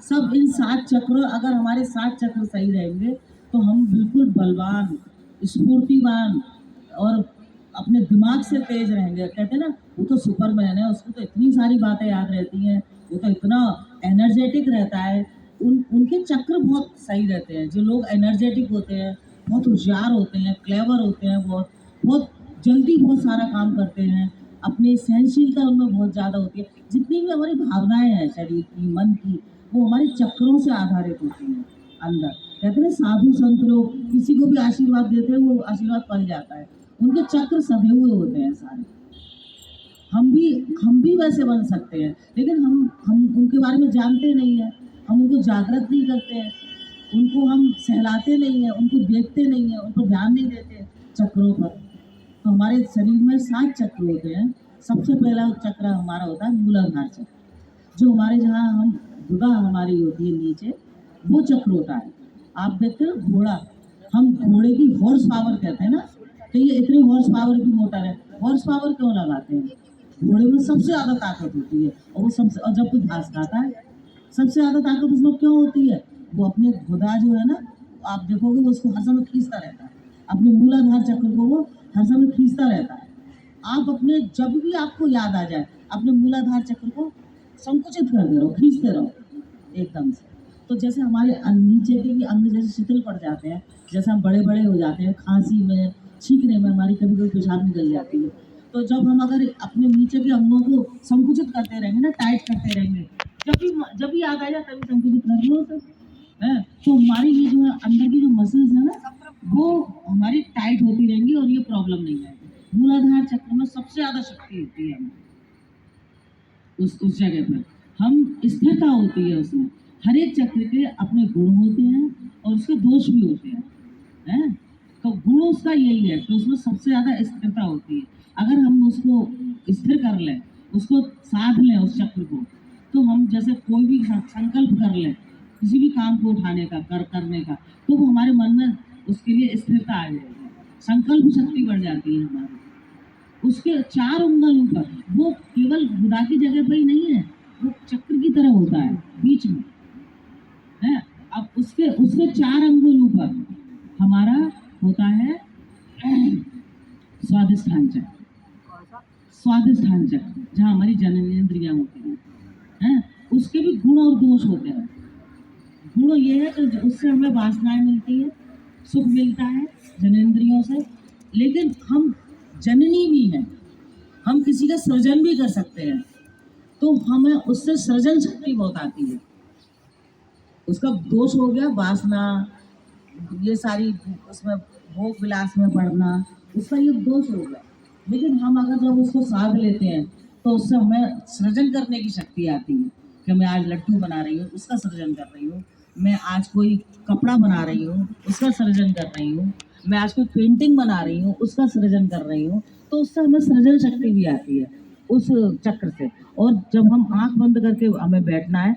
सब इन 7 चक्रों अगर हमारे 7 चक्र सही रहेंगे, तो हम बिल्कुल बलवान, स्फूर्तिवान और अपने दिमाग से तेज़ रहेंगे। कहते हैं ना, वो तो सुपरमैन है, उसको तो इतनी सारी बातें याद रहती हैं, वो तो इतना एनर्जेटिक रहता है। उनके चक्र बहुत सही रहते हैं। जो लोग एनर्जेटिक होते हैं, बहुत होशियार होते हैं, क्लेवर होते हैं, बहुत बहुत जल्दी बहुत सारा काम करते हैं। अपनी सहनशीलता उनमें बहुत ज़्यादा होती है। जितनी भी हमारी भावनाएँ हैं शरीर की, मन की, वो हमारे चक्रों से आधारित होती हैं अंदर। कहते हैं ना, साधु संत लोग किसी को भी आशीर्वाद देते हैं, वो आशीर्वाद पल जाता है। उनके चक्र सधे हुए होते हैं सारे। हम भी वैसे बन सकते हैं, लेकिन हम उनके बारे में जानते नहीं हैं, हम उनको जागृत नहीं करते हैं, उनको हम सहलाते नहीं हैं, उनको देखते नहीं हैं, उन पर ध्यान नहीं देते चक्रों पर। तो हमारे शरीर में 7 चक्र होते हैं। सबसे पहला चक्र हमारा होता है मूलाधार चक्र, जो हमारे जहाँ हम गुदा हमारी होती है नीचे, वो चक्र होता है। आप देखते हो घोड़ा, हम घोड़े की हॉर्स पावर कहते हैं ना, तो ये इतने हॉर्स पावर की मोटर है। हॉर्स पावर क्यों लगाते हैं? घोड़े में सबसे ज़्यादा ताकत होती है, और वो सबसे, और जब कोई घास खाता है, सबसे ज़्यादा ताकत उसमें क्यों होती है? वो अपने गुदा जो है ना, आप देखोगे वो उसको हर समय खींचता रहता है। अपने मूलाधार चक्र को वो हर समय खींचता रहता है। आप अपने, जब भी आपको याद आ जाए, अपने मूलाधार चक्र को संकुचित कर दे रहो, खींचते रहो एकदम से। तो जैसे हमारे नीचे के भी अंग जैसे शिथिल पड़ जाते हैं, जैसे हम बड़े बड़े हो जाते हैं, खांसी में, छींकने में हमारी कभी कभी पेशाब निकल जाती है। तो जब हम अगर अपने नीचे के अंगों को संकुचित करते रहेंगे ना, टाइट करते रहेंगे, जब भी याद आ जाए तभी संकुचित कर लो तो है। तो हमारी ये जो है अंदर की जो मसल्स है ना, वो हमारी टाइट होती रहेंगी और ये प्रॉब्लम नहीं आएगी। मूलाधार चक्र में सबसे ज्यादा शक्ति होती है हमें, उस जगह पर हम, स्थिरता होती है उसमें। हर एक चक्र के अपने गुण होते हैं और उसके दोष भी होते हैं। तो गुण उसका यही है कि उसमें सबसे ज्यादा स्थिरता होती है। अगर हम उसको स्थिर कर लें, उसको साध लें उस चक्र को, तो हम जैसे कोई भी संकल्प कर लें किसी भी काम को उठाने का, करने का, तो वो हमारे मन में उसके लिए स्थिरता आ जाएगी, संकल्प शक्ति बढ़ जाती है हमारी। उसके 4 उंगल ऊपर, वो केवल गुदा की जगह पर ही नहीं है, वो चक्र की तरह होता है बीच में है। अब उसके उसके 4 अंगुल ऊपर हमारा होता है स्वादिष्ठान चक्र। स्वादिष्ठान चक्र जहाँ हमारी जननेंद्रियां होती हैं, उसके भी गुण और दोष होते हैं। गुण ये है कि उससे हमें वासनाएं मिलती है, सुख मिलता है जनेंद्रियों से, लेकिन हम जननी भी हैं, हम किसी का सृजन भी कर सकते हैं, तो हमें उससे सृजन शक्ति बहुत आती है। उसका दोष हो गया वासना, ये सारी उसमें भोग विलास में पड़ना, उसका ये दोष हो गया। लेकिन हम अगर जब उसको साध लेते हैं, तो उससे हमें सृजन करने की शक्ति आती है कि मैं आज लड्डू बना रही हूँ, उसका सृजन कर रही हूँ। मैं आज कोई कपड़ा बना रही हूँ, उसका सृजन कर रही हूँ। मैं आज कोई पेंटिंग बना रही हूँ, उसका सृजन कर रही हूँ। तो उससे हमें सृजन शक्ति भी आती है उस चक्र से। और जब हम आंख बंद करके हमें बैठना है,